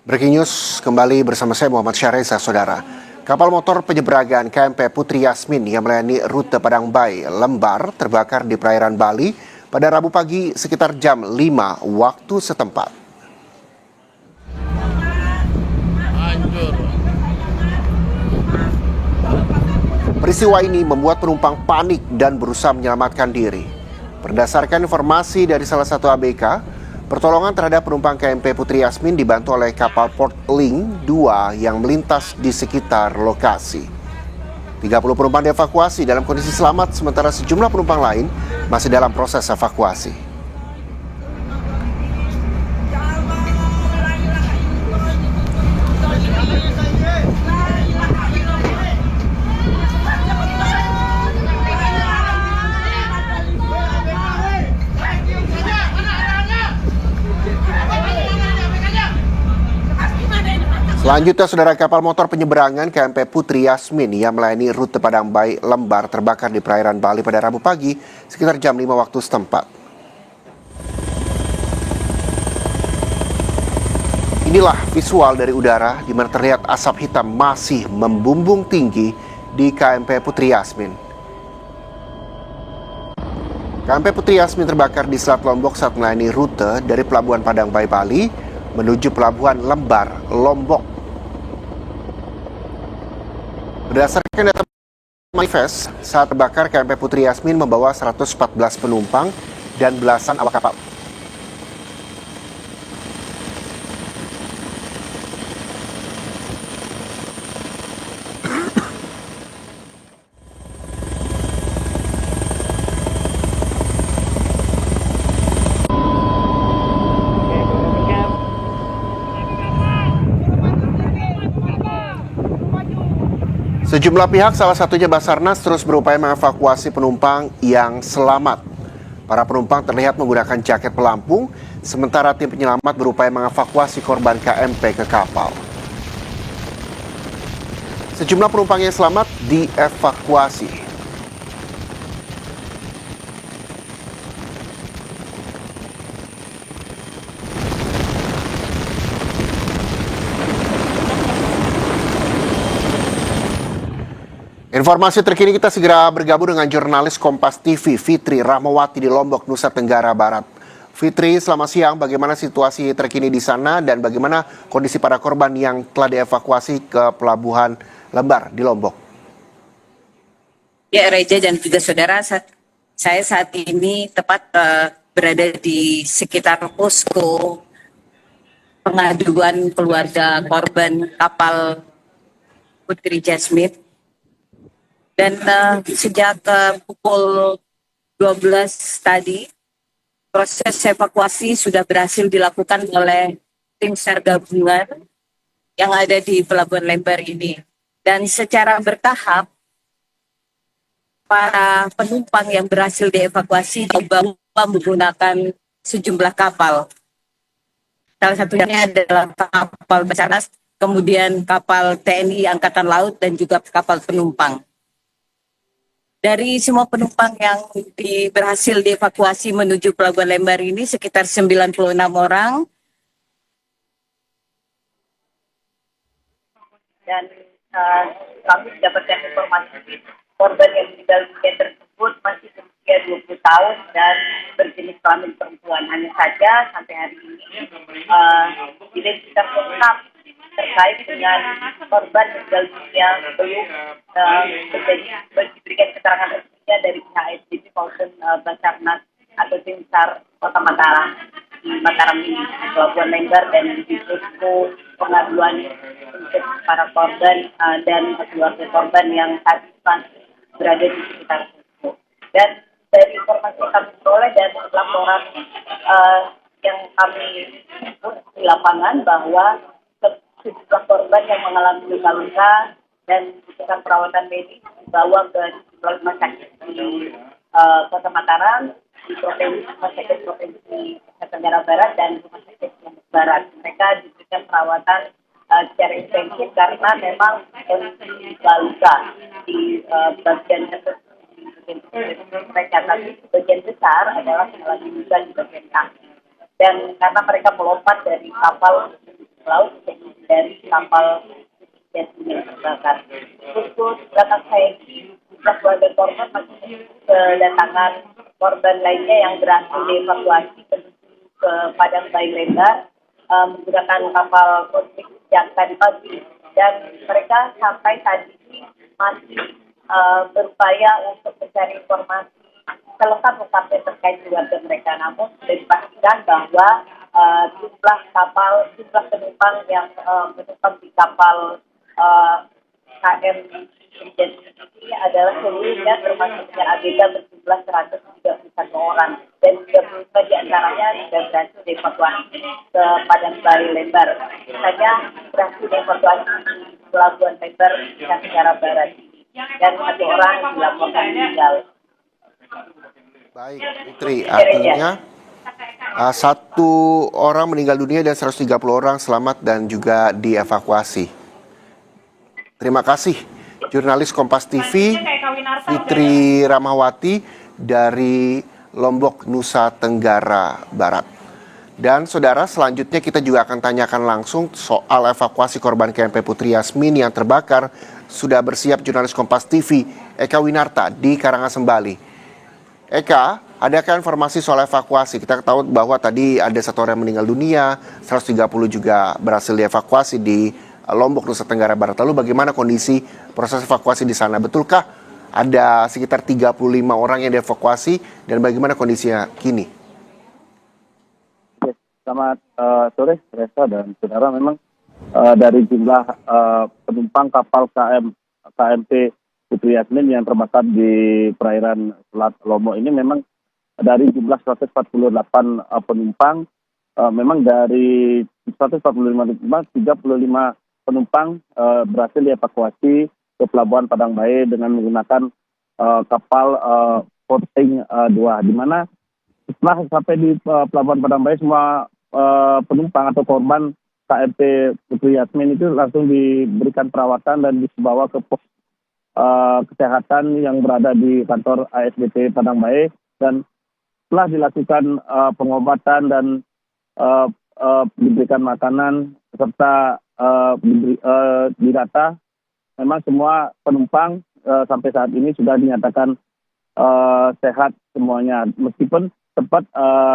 Breaking News kembali bersama saya Muhammad Syareza, Saudara. Kapal motor penyeberangan KMP Putri Yasmin yang melayani rute Padang Bay, Lembar terbakar di perairan Bali pada Rabu pagi sekitar jam 5 waktu setempat. Peristiwa ini membuat penumpang panik dan berusaha menyelamatkan diri. Berdasarkan informasi dari salah satu ABK, pertolongan terhadap penumpang KMP Putri Yasmin dibantu oleh kapal Port Link 2 yang melintas di sekitar lokasi. 30 penumpang dievakuasi dalam kondisi selamat, sementara sejumlah penumpang lain masih dalam proses evakuasi. Selanjutnya, Saudara, kapal motor penyeberangan KMP Putri Yasmin yang melayani rute Padang Bay, Lembar terbakar di perairan Bali pada Rabu pagi sekitar jam 5 waktu setempat. Inilah visual dari udara di mana terlihat asap hitam masih membumbung tinggi di KMP Putri Yasmin. KMP Putri Yasmin terbakar di Selat Lombok saat melayani rute dari Pelabuhan Padang Bay, Bali menuju Pelabuhan Lembar, Lombok. Berdasarkan data manifest, saat terbakar KMP Putri Yasmin membawa 114 penumpang dan belasan awak kapal. Sejumlah pihak, salah satunya Basarnas, terus berupaya mengevakuasi penumpang yang selamat. Para penumpang terlihat menggunakan jaket pelampung, sementara tim penyelamat berupaya mengevakuasi korban KMP ke kapal. Sejumlah penumpang yang selamat dievakuasi. Informasi terkini kita segera bergabung dengan jurnalis Kompas TV Fitri Rahmawati di Lombok, Nusa Tenggara Barat. Fitri, selamat siang. Bagaimana situasi terkini di sana dan bagaimana kondisi para korban yang telah dievakuasi ke Pelabuhan Lembar di Lombok? Ya, Reja dan juga saudara, saya saat ini tepat berada di sekitar posko pengaduan keluarga korban kapal Putri Yasmin. Dan sejak pukul 12 tadi, proses evakuasi sudah berhasil dilakukan oleh tim SAR gabungan yang ada di Pelabuhan Lembar ini. Dan secara bertahap, para penumpang yang berhasil dievakuasi dibawa menggunakan sejumlah kapal. Salah satunya adalah kapal Basarnas, kemudian kapal TNI Angkatan Laut, dan juga kapal penumpang. Dari semua penumpang yang berhasil dievakuasi menuju Pelabuhan Lembar ini sekitar 96 orang. Dan kami mendapatkan informasi korban yang meninggal dunia tersebut masih berusia 20 tahun dan berjenis kelamin perempuan. Hanya saja sampai hari ini identitas lengkap terkait dengan korban meninggal dunia belum diberikan keterangan resminya dari pihak SDB maupun Basarnas atau tim SAR Kota Mataram di Mataram ini, di Pelabuhan Lembar dan di posko pengaduan untuk para korban dan keluarga korban yang saat ini berada di sekitar posko. Dan dari informasi yang kami peroleh dan laporan yang kami himpun di lapangan bahwa sejumlah korban yang mengalami luka-luka dan membutuhkan perawatan medis dibawa ke sejumlah rumah sakit di Kota Mataram, di Rumah Sakit Provinsi Nusa Tenggara Barat dan Rumah Sakit Lombok Barat. Mereka diberikan perawatan secara intensif karena memang kondisi luka di bagian mereka, tapi sebagian besar adalah mengalami luka di bagian kaki. Dan karena mereka melompat dari kapal laut dari kapal yang terbakar. Untuk data saya ini, keluarga korban masih kedatangan korban lainnya yang berhasil dievakuasi ke Padang Bayi Lebar menggunakan kapal konflik yang tadi pagi, dan mereka sampai tadi ini masih berupaya untuk mencari informasi selengkap-lengkapnya terkait keluarga mereka. Namun sudah dipastikan bahwa jumlah penumpang yang menumpang di kapal KM Brigjen ini adalah seluruhnya termasuknya ABK berjumlah 131 orang, dan 35 diantaranya sudah berhasil dievakuasi ke Padang Bayi Lebar. Sisanya berhasil dievakuasi di Pelabuhan Lebar, Negara Barat, dan 1 orang dilaporkan meninggal. Baik, Putri, artinya 1 orang meninggal dunia dan 130 orang selamat dan juga dievakuasi. Terima kasih, jurnalis Kompas TV Fitri Ramawati dari Lombok, Nusa Tenggara Barat. Dan saudara, selanjutnya kita juga akan tanyakan langsung soal evakuasi korban KMP Putri Yasmin yang terbakar. Sudah bersiap jurnalis Kompas TV Eka Winarta di Karangasem, Bali. Eka, adakah informasi soal evakuasi? Kita tahu bahwa tadi ada 1 orang yang meninggal dunia, 130 juga berhasil dievakuasi di Lombok, Nusa Tenggara Barat. Lalu bagaimana kondisi proses evakuasi di sana? Betulkah ada sekitar 35 orang yang dievakuasi dan bagaimana kondisinya kini? Selamat sore, Reza dan saudara. Memang dari jumlah penumpang kapal KMP Putri Yasmin yang terbakar di perairan Selat Lombok ini, memang dari jumlah 148 penumpang, memang dari 145 35 penumpang berhasil dievakuasi ke Pelabuhan Padang Bayi dengan menggunakan kapal Porting 2, di mana setelah sampai di Pelabuhan Padang Bayi, semua penumpang atau korban KMP Putri Yasmin itu langsung diberikan perawatan dan dibawa ke pos kesehatan yang berada di kantor ASDP Padang Bayi, dan setelah dilakukan pengobatan dan diberikan makanan serta didata, memang semua penumpang sampai saat ini sudah dinyatakan sehat semuanya. Meskipun sempat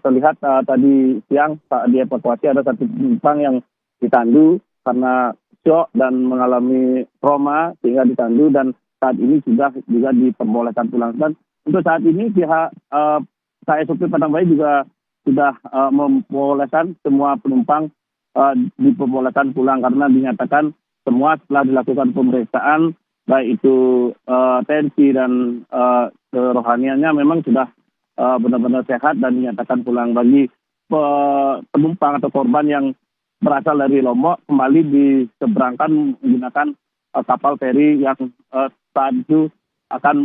terlihat tadi siang saat dievakuasi ada 1 penumpang yang ditandu karena syok dan mengalami trauma sehingga ditandu, dan saat ini juga diperbolehkan pulang. Dan untuk saat ini pihak KSOP Padang Bayi juga sudah membolehkan semua penumpang diperbolehkan pulang karena dinyatakan semua setelah dilakukan pemeriksaan baik itu tensi dan kerohaniannya memang sudah benar-benar sehat dan dinyatakan pulang. Bagi penumpang atau korban yang berasal dari Lombok kembali diseberangkan menggunakan kapal feri yang saat itu akan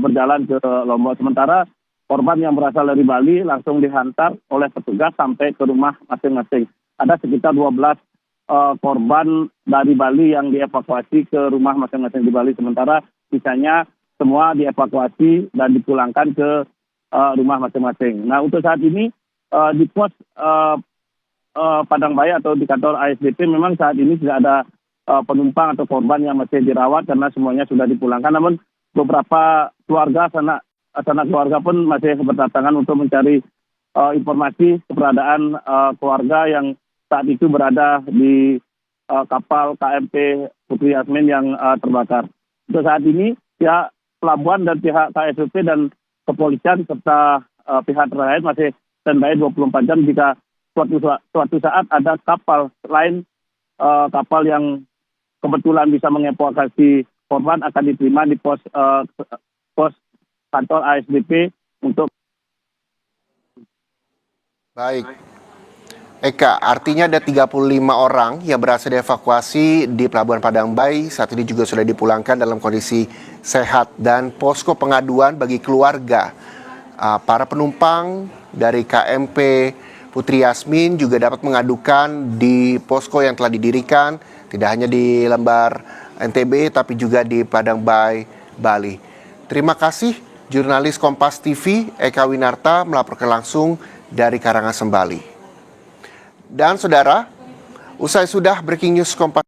berjalan ke Lombok. Sementara korban yang berasal dari Bali langsung dihantar oleh petugas sampai ke rumah masing-masing. Ada sekitar 12 korban dari Bali yang dievakuasi ke rumah masing-masing di Bali. Sementara sisanya semua dievakuasi dan dipulangkan ke rumah masing-masing. Nah, untuk saat ini di pos Padang Bayi atau di kantor ASDP memang saat ini tidak ada penumpang atau korban yang masih dirawat karena semuanya sudah dipulangkan. Namun beberapa keluarga, sanak keluarga pun masih berdatangan untuk mencari informasi keberadaan keluarga yang saat itu berada di kapal KMP Putri Yasmin yang terbakar. Untuk saat ini pihak pelabuhan dan pihak KSOP dan kepolisian serta pihak terkait masih standby 24 jam jika suatu saat ada kapal lain, kapal yang kebetulan bisa mengevakuasi korban akan diterima di pos kantor ASDP untuk. Baik. Eka, artinya ada 35 orang yang berhasil dievakuasi di Pelabuhan Padang Bayi. Saat ini juga sudah dipulangkan dalam kondisi sehat. Dan posko pengaduan bagi keluarga para penumpang dari KMP Putri Yasmin juga dapat mengadukan di posko yang telah didirikan, tidak hanya di Lembar NTB, tapi juga di Padang Bayi, Bali. Terima kasih, jurnalis Kompas TV Eka Winarta melaporkan langsung dari Karangasem, Bali. Dan saudara, usai sudah breaking news Kompas